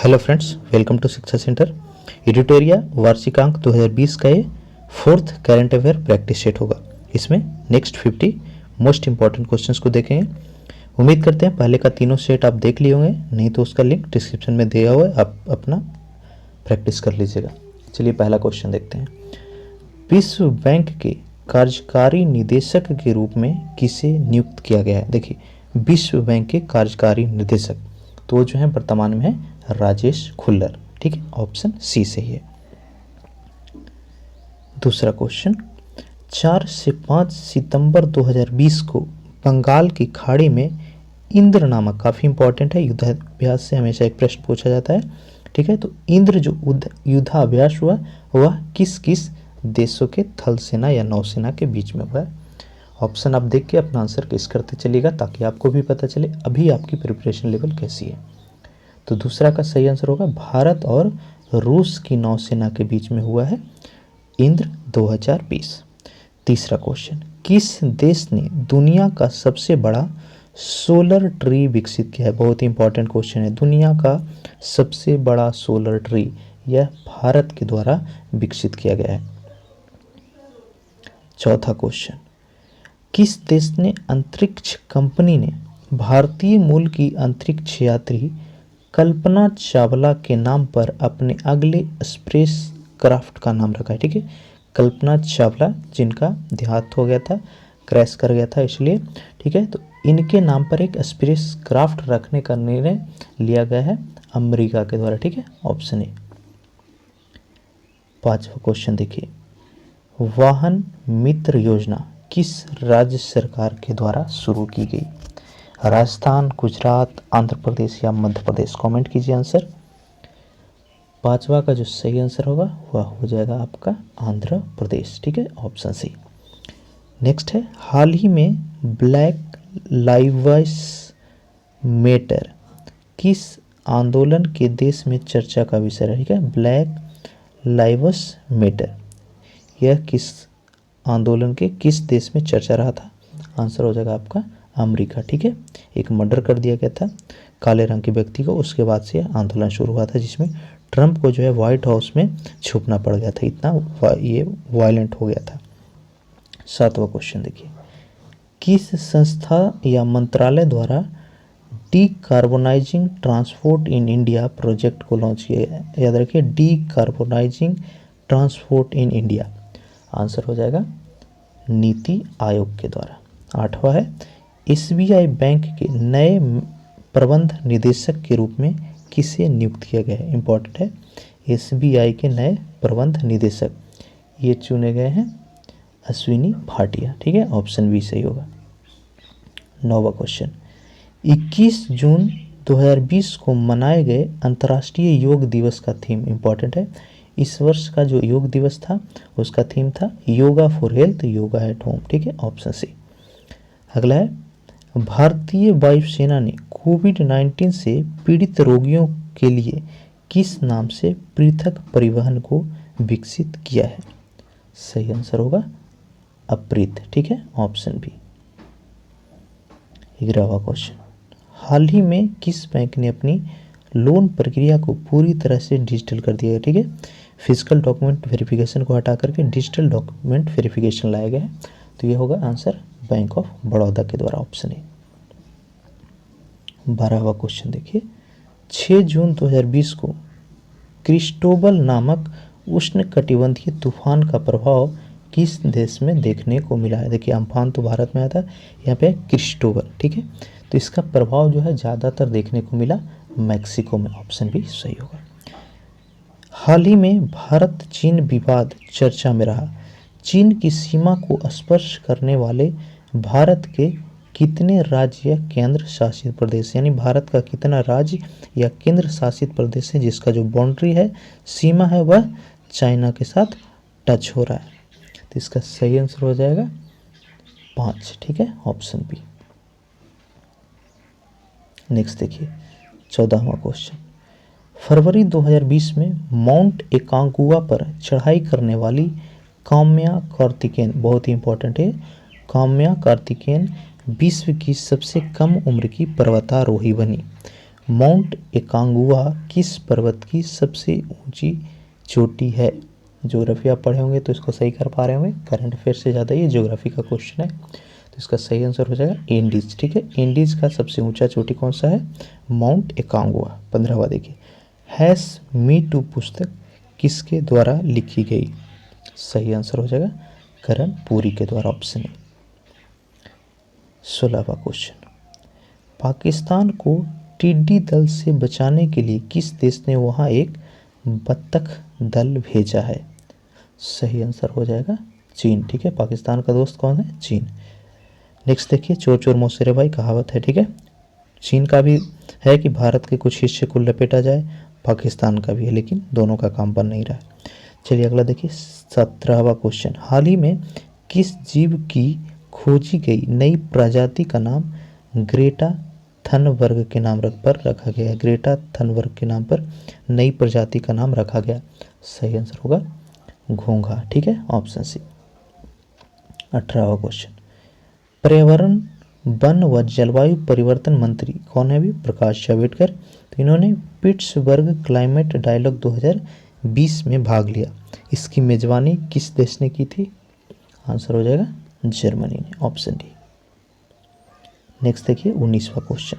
Hello friends, welcome to शिक्षा centre. एडिटोरिया वार्षिकांक 2020 का ये fourth current affair practice set होगा। इसमें नेक्स्ट 50 मोस्ट इंपॉर्टेंट क्वेश्चंस को देखेंगे। उम्मीद करते हैं पहले का तीनों सेट आप देख लिए होंगे, नहीं तो उसका लिंक डिस्क्रिप्शन में दिया हुआ है, आप अपना प्रैक्टिस कर लीजिएगा। चलिए पहला क्वेश्चन देखते हैं। विश्व बैंक के कार्यकारी निदेशक के रूप में किसे नियुक्त किया गया है? देखिए, विश्व बैंक के कार्यकारी निदेशक तो जो है वर्तमान में है राजेश खुल्लर। ठीक है, ऑप्शन सी सही है। दूसरा क्वेश्चन, 4 से 5 सितंबर 2020 को बंगाल की खाड़ी में इंद्र नामक, काफ़ी इंपॉर्टेंट है, युद्धाभ्यास से हमेशा एक प्रश्न पूछा जाता है। ठीक है, तो इंद्र जो युद्धाभ्यास हुआ वह किस किस देशों के थल सेना या नौसेना के बीच में हुआ है? ऑप्शन आप देख के अपना आंसर किस करते चलिएगा ताकि आपको भी पता चले अभी आपकी प्रिपरेशन लेवल कैसी है। तो दूसरा का सही आंसर होगा भारत और रूस की नौसेना के बीच में हुआ है इंद्र 2020। तीसरा क्वेश्चन, किस देश ने दुनिया का सबसे बड़ा सोलर ट्री विकसित किया है? बहुत ही इंपॉर्टेंट क्वेश्चन है। दुनिया का सबसे बड़ा सोलर ट्री यह भारत के द्वारा विकसित किया गया है। चौथा क्वेश्चन, किस देश ने अंतरिक्ष कंपनी ने भारतीय मूल की अंतरिक्ष यात्री कल्पना चावला के नाम पर अपने अगले स्पेस क्राफ्ट का नाम रखा है? ठीक है, कल्पना चावला जिनका देहांत हो गया था, क्रैश कर गया था इसलिए। ठीक है, तो इनके नाम पर एक स्पेस क्राफ्ट रखने का निर्णय लिया गया है अमेरिका के द्वारा। ठीक है, ऑप्शन ए। पांचवा क्वेश्चन देखिए, वाहन मित्र योजना किस राज्य सरकार के द्वारा शुरू की गई? राजस्थान, गुजरात, आंध्र प्रदेश या मध्य प्रदेश? कमेंट कीजिए आंसर। पांचवा का जो सही आंसर होगा वह हो जाएगा आपका आंध्र प्रदेश। ठीक है, ऑप्शन सी। नेक्स्ट है, हाल ही में ब्लैक लाइव्स मैटर किस आंदोलन के देश में चर्चा का विषय है? ठीक है, ब्लैक लाइव्स मैटर यह किस आंदोलन के किस देश में चर्चा रहा था? आंसर हो जाएगा आपका अमेरिका। ठीक है, एक मर्डर कर दिया गया था काले रंग के व्यक्ति को, उसके बाद से आंदोलन शुरू हुआ था जिसमें ट्रंप को जो है व्हाइट हाउस में छुपना पड़ गया था, इतना ये वायलेंट हो गया था। सातवां क्वेश्चन देखिए, किस संस्था या मंत्रालय द्वारा decarbonising transport in India project को लॉन्च किया गया? याद रखिए, decarbonising transport in India. Answer हो जाएगा नीति आयोग के द्वारा। आठवां है, एसबीआई बैंक के नए प्रबंध निदेशक के रूप में किसे नियुक्त किया गया है? इंपॉर्टेंट है, एसबीआई के नए प्रबंध निदेशक ये चुने गए हैं अश्विनी भाटिया। ठीक है, ऑप्शन बी सही होगा। नौवां क्वेश्चन, 21 जून 2020 को मनाए गए अंतर्राष्ट्रीय योग दिवस का थीम, इंपॉर्टेंट है, इस वर्ष का जो योग दिवस था उसका थीम था yoga for health, yoga at home. ठीक है, ऑप्शन सी। अगला है, भारतीय वायुसेना ने कोविड-19 से पीड़ित रोगियों के लिए किस नाम से पृथक परिवहन को विकसित किया है? सही आंसर होगा अप्रीत। ठीक है, ऑप्शन बी। 11वां क्वेश्चन, हाल ही में किस बैंक ने अपनी लोन प्रक्रिया को पूरी तरह से डिजिटल कर दिया है? ठीक है, फिजिकल डॉक्यूमेंट वेरिफिकेशन को हटा करके डिजिटल डॉक्यूमेंट वेरिफिकेशन लाया गया है, तो ये होगा आंसर बैंक ऑफ बड़ौदा के द्वारा, ऑप्शन ए। 12वां क्वेश्चन देखिए, 6 जून 2020 को क्रिस्टोबल नामक उष्णकटिबंधीय तूफान का प्रभाव किस देश में देखने को मिला है? देखिए, अम्फान तो भारत में आया था, यहाँ पे क्रिस्टोबल। ठीक है, तो इसका प्रभाव जो है ज़्यादातर देखने को मिला मैक्सिको में, ऑप्शन भी सही होगा। हाल ही में भारत चीन विवाद चर्चा में रहा, चीन की सीमा को स्पर्श करने वाले भारत के कितने राज्य या केंद्र शासित प्रदेश, यानी भारत का कितना राज्य या केंद्र शासित प्रदेश है जिसका जो बाउंड्री है, सीमा है, वह चाइना के साथ टच हो रहा है? तो इसका सही आंसर हो जाएगा 5। ठीक है, ऑप्शन बी। नेक्स्ट देखिए, 14वां क्वेश्चन, फरवरी 2020 में माउंट एकांगुआ पर चढ़ाई करने वाली काम्या कार्तिकेयन, बहुत ही इंपॉर्टेंट है, काम्या कार्तिकेयन विश्व की सबसे कम उम्र की पर्वतारोही बनी। माउंट एकांगुआ किस पर्वत की सबसे ऊंची चोटी है? ज्योग्राफी आप पढ़े होंगे तो इसको सही कर पा रहे होंगे, करंट अफेयर से ज़्यादा ये ज्योग्राफी का क्वेश्चन है। तो इसका सही आंसर हो जाएगा एंडीज। ठीक है, एंडीज का सबसे ऊंचा चोटी कौन सा है? माउंट एकांगुआ। 15वां देखिए, हैश मी टू पुस्तक किसके द्वारा लिखी गई? सही आंसर हो जाएगा करण पुरी के द्वारा, ऑप्शन ए। 16वां क्वेश्चन, पाकिस्तान को टिड्डी दल से बचाने के लिए किस देश ने वहां एक बत्तख दल भेजा है? सही आंसर हो जाएगा चीन। ठीक है, पाकिस्तान का दोस्त कौन है? चीन। नेक्स्ट देखिए, चोर चोर मौसेरे भाई कहावत है। ठीक है, चीन का भी है कि भारत के कुछ हिस्से को लपेटा जाए, पाकिस्तान का भी है, लेकिन दोनों का काम बन नहीं रहा है। चलिए अगला देखिए, 17वां क्वेश्चन, हाल ही में किस जीव की खोजी गई नई प्रजाति का नाम ग्रेटा थनबर्ग के नाम पर रखा गया है? ग्रेटा थनबर्ग के नाम पर नई प्रजाति का नाम रखा गया। सही आंसर होगा घोंघा। ठीक है, ऑप्शन सी। 18वां क्वेश्चन, पर्यावरण वन व जलवायु परिवर्तन मंत्री कौन है? भी प्रकाश जावड़ेकर। तो इन्होंने पिट्सबर्ग क्लाइमेट डायलॉग 2020 में भाग लिया। इसकी मेजबानी किस देश ने की थी? आंसर हो जाएगा जर्मनी ने, ऑप्शन डी। नेक्स्ट देखिए, 19वां क्वेश्चन,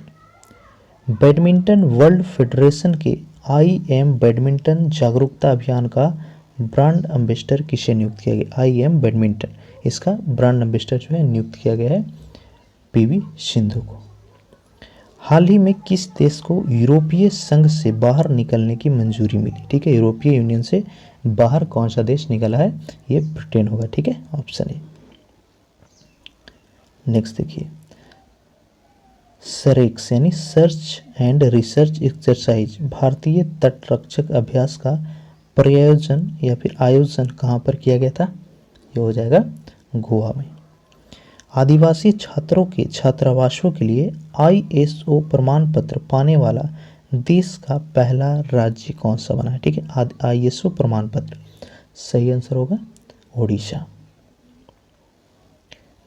बैडमिंटन वर्ल्ड फेडरेशन के IM बैडमिंटन जागरूकता अभियान का ब्रांड एम्बेसडर किसे नियुक्त किया गया? IM बैडमिंटन, इसका ब्रांड एम्बेसडर जो है नियुक्त किया गया है PV सिंधु को। हाल ही में किस देश को यूरोपीय संघ से बाहर निकलने की मंजूरी मिली? ठीक है, यूरोपीय यूनियन से बाहर कौन सा देश निकला है? ये ब्रिटेन होगा। ठीक है, ऑप्शन ए। नेक्स्ट देखिए, सरेक्स यानी सर्च एंड रिसर्च एक्सरसाइज भारतीय तटरक्षक अभ्यास का प्रयोजन या फिर आयोजन कहाँ पर किया गया था? ये हो जाएगा गोवा में। आदिवासी छात्रों के छात्रावासों के लिए ISO प्रमाण पत्र पाने वाला देश का पहला राज्य कौन सा बना है? ठीक है, ISO प्रमाण पत्र। सही आंसर होगा ओडिशा।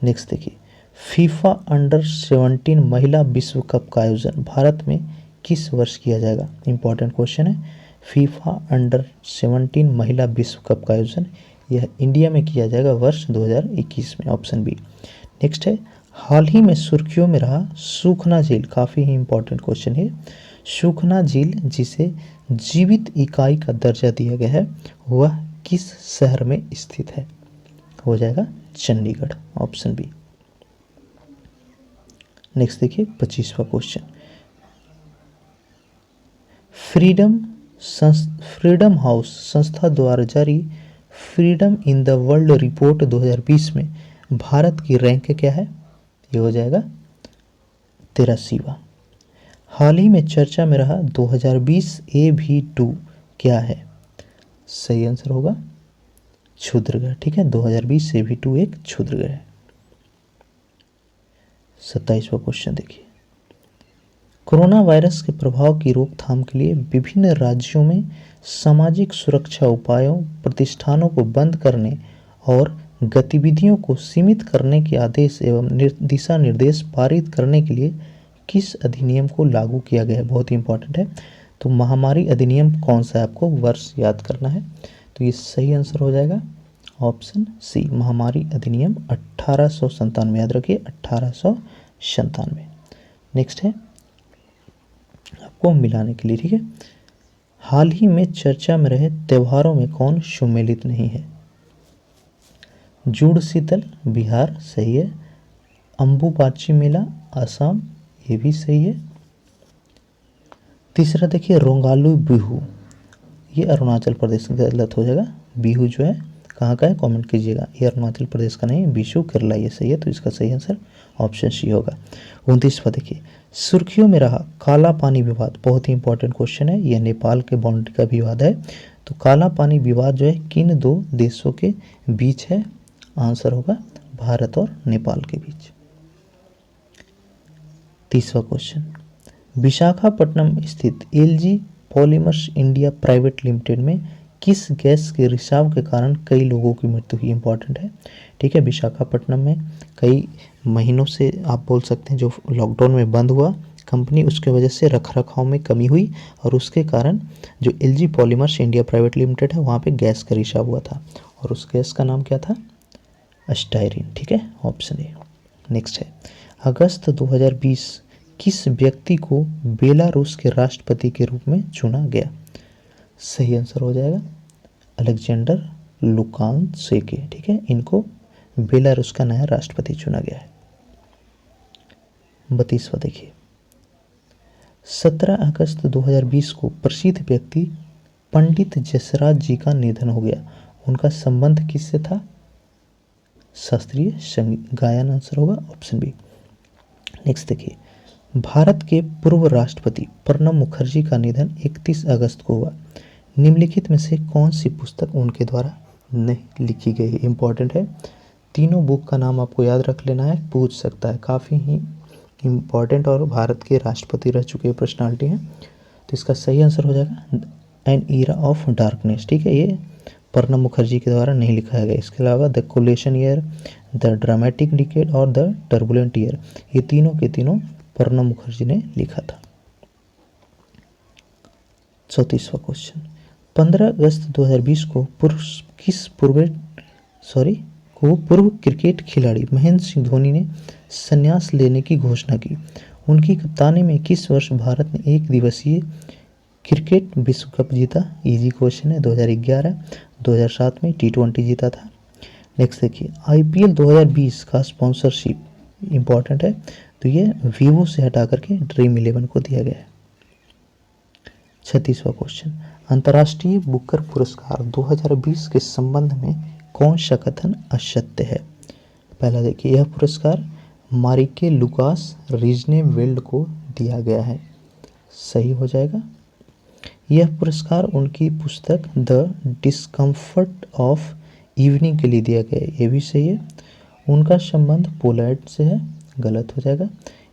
नेक्स्ट देखिए, फीफा अंडर-17 महिला विश्व कप का आयोजन भारत में किस वर्ष किया जाएगा? इंपॉर्टेंट क्वेश्चन है। फीफा अंडर-17 महिला विश्व कप का आयोजन यह इंडिया में किया जाएगा वर्ष 2021 में, ऑप्शन बी। नेक्स्ट है, हाल ही में सुर्खियों में रहा सुखना झील, काफ़ी ही इंपॉर्टेंट क्वेश्चन है। सुखना झील जिसे जीवित इकाई का दर्जा दिया गया है वह किस शहर में स्थित है? हो जाएगा चंडीगढ़, ऑप्शन बी। नेक्स्ट देखिए, 25वां क्वेश्चन, फ्रीडम हाउस संस्था द्वारा जारी freedom in the world report 2020 में भारत की रैंक क्या है? ये हो जाएगा 83वां। हाल ही में चर्चा में रहा 2020 AV2 क्या है? सही आंसर होगा क्षुद्रग्रह। ठीक है, 2020 AV2 एक क्षुद्रग्रह है। 27वां क्वेश्चन देखिए, कोरोना वायरस के प्रभाव की रोकथाम के लिए विभिन्न राज्यों में सामाजिक सुरक्षा उपायों, प्रतिष्ठानों को बंद करने और गतिविधियों को सीमित करने के आदेश एवं दिशा निर्देश पारित करने के लिए किस अधिनियम को लागू किया गया है? बहुत ही इंपॉर्टेंट है। तो महामारी अधिनियम कौन सा है? आपको वर्ष याद करना है। तो ये सही आंसर हो जाएगा ऑप्शन सी, महामारी अधिनियम 1897। याद रखिए 1897। नेक्स्ट है आपको मिलाने के लिए, ठीक है, हाल ही में चर्चा में रहे त्योहारों में कौन सम्मिलित नहीं है? जुड़ शीतल बिहार सही है, अम्बुबाची मेला असम ये भी सही है। तीसरा देखिए रोंगालू बिहू, ये अरुणाचल प्रदेश का गलत हो जाएगा। बिहू जो है कहाँ का है कमेंट कीजिएगा, ये अरुणाचल प्रदेश का नहीं है, बिशु केरला ये सही है। तो इसका सही आंसर ऑप्शन सी होगा। 29वां देखिए, सुर्खियों में रहा काला पानी विवाद, बहुत ही इंपॉर्टेंट क्वेश्चन है, यह नेपाल के बाउंड्री का विवाद है। तो काला पानी विवाद जो है किन दो देशों के बीच है? आंसर होगा भारत और नेपाल के बीच। 30वां क्वेश्चन, विशाखापट्टनम स्थित LG polymers India private limited में किस गैस के रिसाव के कारण कई लोगों की मृत्यु हुई? इंपॉर्टेंट है, ठीक है। विशाखापट्टनम में कई महीनों से आप बोल सकते हैं जो लॉकडाउन में बंद हुआ, कंपनी, उसके वजह से रख रखाव में कमी हुई और उसके कारण जो LG polymers India private limited है वहाँ पे गैस का रिसाव हुआ था और उस गैस का नाम क्या था? स्टायरीन। ठीक है, ऑप्शन ए। नेक्स्ट है, अगस्त 2020 किस व्यक्ति को बेलारूस के राष्ट्रपति के रूप में चुना गया? सही आंसर हो जाएगा अलेक्जेंडर लुकाशेंको। ठीक है, इनको बेलारूस का नया राष्ट्रपति चुना गया है। 32वां देखिए, 17 अगस्त 2020 को प्रसिद्ध व्यक्ति पंडित जसराज जी का निधन हो गया। उनका संबंध किससे था? शास्त्रीय संगीत गायन। आंसर होगा ऑप्शन बी। नेक्स्ट देखिए, भारत के पूर्व राष्ट्रपति प्रणब मुखर्जी का निधन 31 अगस्त को हुआ। निम्नलिखित में से कौन सी पुस्तक उनके द्वारा नहीं लिखी गई? इंपॉर्टेंट है, तीनों बुक का नाम आपको याद रख लेना है, पूछ सकता है, काफ़ी ही इम्पॉर्टेंट और भारत के राष्ट्रपति रह चुके पर्सनालिटी हैं। तो इसका सही आंसर हो जाएगा एन ईरा ऑफ डार्कनेस। ठीक है, ये प्रणब मुखर्जी के द्वारा नहीं लिखा गया। इसके अलावा the coalition year, the dramatic decade और द टर्बुलेंट ईयर, ये तीनों के तीनों प्रणब मुखर्जी ने लिखा था। 34वां क्वेश्चन, 15 अगस्त 2020 को पूर्व क्रिकेट खिलाड़ी महेंद्र सिंह धोनी ने संन्यास लेने की घोषणा की। उनकी कप्तानी में किस वर्ष भारत ने एक दिवसीय क्रिकेट विश्व कप जीता? इजी क्वेश्चन है, 2011, 2007 में T20 जीता था। नेक्स्ट देखिए, IPL 2020 का स्पॉन्सरशिप इम्पॉर्टेंट है, तो ये वीवो से हटा करके ड्रीम 11 को दिया गया है। 36वां क्वेश्चन, अंतर्राष्ट्रीय बुकर पुरस्कार 2020 के संबंध में कौन सा कथन असत्य है? पहला देखिए, यह पुरस्कार मारिके लुकास रिजनेवेल्ड को दिया गया है। सही हो जाएगा। यह पुरस्कार उनकी पुस्तक द डिस्कम्फर्ट ऑफ इवनिंग के लिए दिया गया है। ये भी सही है। उनका संबंध पोलैंड से है। गलत हो जाएगा।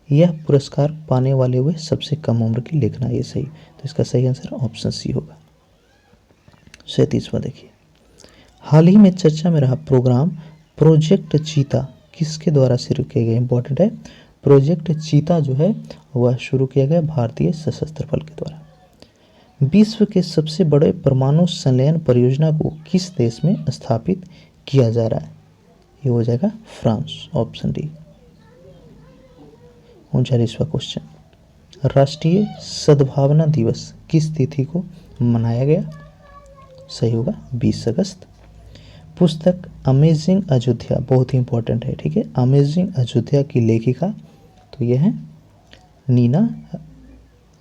यह पुरस्कार पाने वाले हुए सबसे कम उम्र की लेखना, ये सही। तो इसका सही आंसर ऑप्शन सी होगा। 37वां देखिए, हाल ही में चर्चा में रहा प्रोग्राम प्रोजेक्ट चीता किसके द्वारा शुरू किया गया? इंपॉर्टेंट है, प्रोजेक्ट चीता जो है वह शुरू किया गया भारतीय सशस्त्र बल के द्वारा। विश्व के सबसे बड़े परमाणु संलयन परियोजना को किस देश में स्थापित किया जा रहा है? ये हो जाएगा फ्रांस। Option D. 39वां क्वेश्चन, राष्ट्रीय सद्भावना दिवस किस तिथि को मनाया गया? सही होगा 20 अगस्त। पुस्तक अमेजिंग अयोध्या बहुत ही इंपॉर्टेंट है। ठीक है, अमेजिंग अयोध्या की लेखिका तो यह है नीना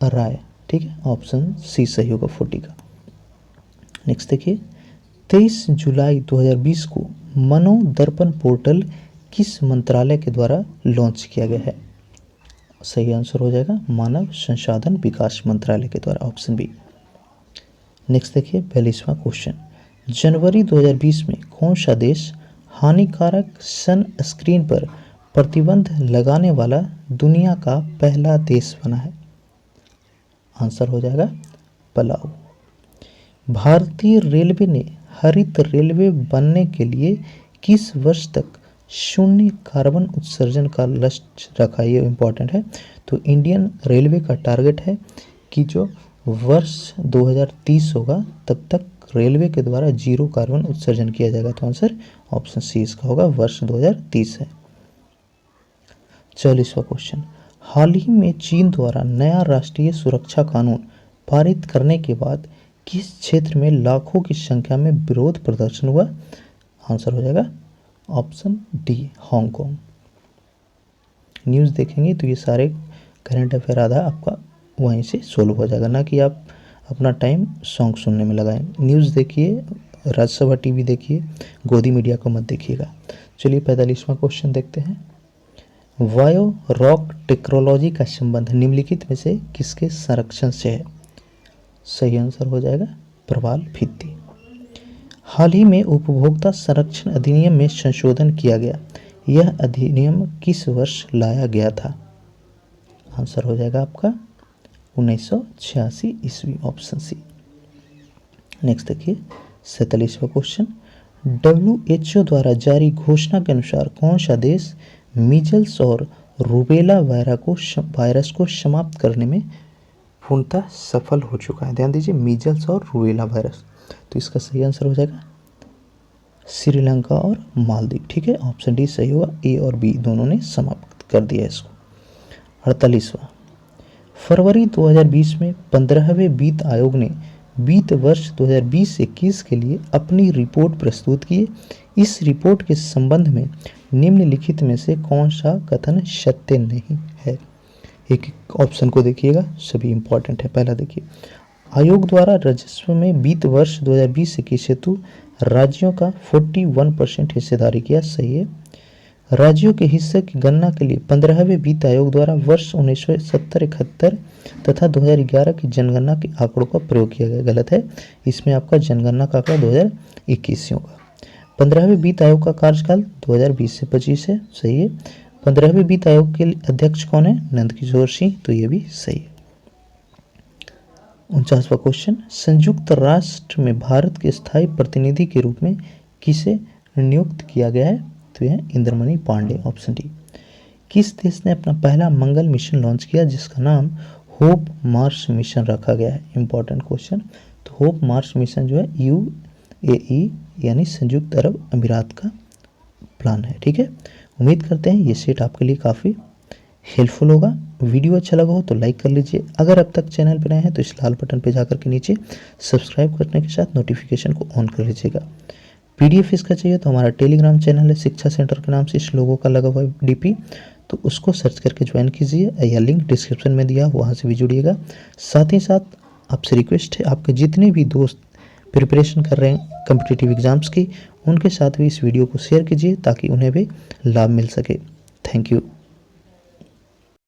राय। ठीक है, ऑप्शन सी सही होगा 40 का। नेक्स्ट देखिए, 23 जुलाई 2020 को मनोदर्पण पोर्टल किस मंत्रालय के द्वारा लॉन्च किया गया है? सही आंसर हो जाएगा मानव संसाधन विकास मंत्रालय के द्वारा। Option B. नेक्स्ट देखिए, 42वां क्वेश्चन, जनवरी 2020 में कौन सा देश हानिकारक सनस्क्रीन पर प्रतिबंध लगाने वाला दुनिया का पहला देश बना है? आंसर हो जाएगा पलाऊ। भारतीय रेलवे ने हरित रेलवे बनने के लिए किस वर्ष तक शून्य कार्बन उत्सर्जन का लक्ष्य रखा? ये इम्पॉर्टेंट है। तो इंडियन रेलवे का टारगेट है कि जो वर्ष 2030 होगा तब तक रेलवे के द्वारा जीरो कार्बन उत्सर्जन किया जाएगा। तो आंसर ऑप्शन सी इसका होगा, वर्ष 2030 है। 44वां क्वेश्चन, हाल ही में चीन द्वारा नया राष्ट्रीय सुरक्षा कानून पारित करने के बाद किस क्षेत्र में लाखों की संख्या में विरोध प्रदर्शन हुआ? आंसर हो जाएगा ऑप्शन डी, हांगकांग। न्यूज़ देखेंगे तो ये सारे करंट अफेयर आधा आपका वहीं से सोल्व हो जाएगा, ना कि आप अपना टाइम सॉन्ग सुनने में लगाएं। न्यूज़ देखिए, राज्यसभा टीवी देखिए, गोदी मीडिया को मत देखिएगा। चलिए 45वां क्वेश्चन देखते हैं। वायो रॉक टेक्नोलॉजी का संबंध निम्नलिखित में से किसके संरक्षण से है? सही आंसर हो जाएगा प्रवाल भित्ति। हाल ही में उपभोक्ता संरक्षण अधिनियम में संशोधन किया गया। यह अधिनियम किस वर्ष लाया गया था? आंसर हो जाएगा आपका 1986 ईस्वी। Option C. नेक्स्ट देखिए 47वां क्वेश्चन, WHO द्वारा जारी घोषणा के अनुसार कौन सा देश मीजल्स और रूबेला वायरस को समाप्त करने में पूर्णतः सफल हो चुका है। ध्यान दीजिए, मीजल्स और रूबेला वायरस। तो इसका सही आंसर हो जाएगा श्रीलंका और मालदीव। ठीक है, ऑप्शन डी सही होगा, ए और बी दोनों ने समाप्त कर दिया इसको। 48वां, फरवरी 2020 में 15वें वित्त आयोग ने वित्त वर्ष 2020-21 के लिए अपनी रिपोर्ट प्रस्तुत की। इस रिपोर्ट के संबंध में निम्नलिखित में से कौन सा कथन सत्य नहीं है? एक एक ऑप्शन को देखिएगा, सभी इंपॉर्टेंट है। पहला देखिए, आयोग द्वारा राजस्व में वित्त वर्ष 2020-21 हेतु राज्यों का 41% हिस्सेदारी किया। सही है। राज्यों के हिस्से की गणना के लिए 15वें वित्त आयोग द्वारा वर्ष 1970-71 तथा 2011 की जनगणना के आंकड़ों का प्रयोग किया गया। गलत है, इसमें आपका जनगणना का आंकड़ा 2021 होगा। 15वें वित्त आयोग का कार्यकाल 2020 से 25 है। सही है। 15वें वित्त आयोग के अध्यक्ष कौन है? नंदकिशोर सिंह। तो ये भी सही है। 49वां क्वेश्चन, संयुक्त राष्ट्र में भारत के स्थायी प्रतिनिधि के रूप में किसे नियुक्त किया गया है? तो यह इंद्रमणि पांडे, ऑप्शन डी। किस देश ने अपना पहला मंगल मिशन लॉन्च किया जिसका नाम होप मार्स मिशन रखा गया है? Important question. तो होप मार्स मिशन जो है UAE यानी संयुक्त अरब अमीरात का प्लान है। ठीक है, उम्मीद करते हैं ये सेट आपके लिए काफ़ी हेल्पफुल होगा। वीडियो अच्छा लगा हो तो लाइक कर लीजिए। अगर अब तक चैनल पर नए हैं तो इस लाल बटन पर जाकर के नीचे सब्सक्राइब करने के साथ नोटिफिकेशन को ऑन कर लीजिएगा। PDF इसका चाहिए तो हमारा टेलीग्राम चैनल है शिक्षा सेंटर के नाम से, इस लोगों का लगा हुआ है DP, तो उसको सर्च करके ज्वाइन कीजिए या लिंक डिस्क्रिप्शन में दिया, वहाँ से भी जुड़िएगा। साथ ही साथ आपसे रिक्वेस्ट है, आपके जितने भी दोस्त प्रिपरेशन कर रहे हैं कम्पिटिटिव एग्जाम्स की, उनके साथ भी इस वीडियो को शेयर कीजिए ताकि उन्हें भी लाभ मिल सके। Thank you.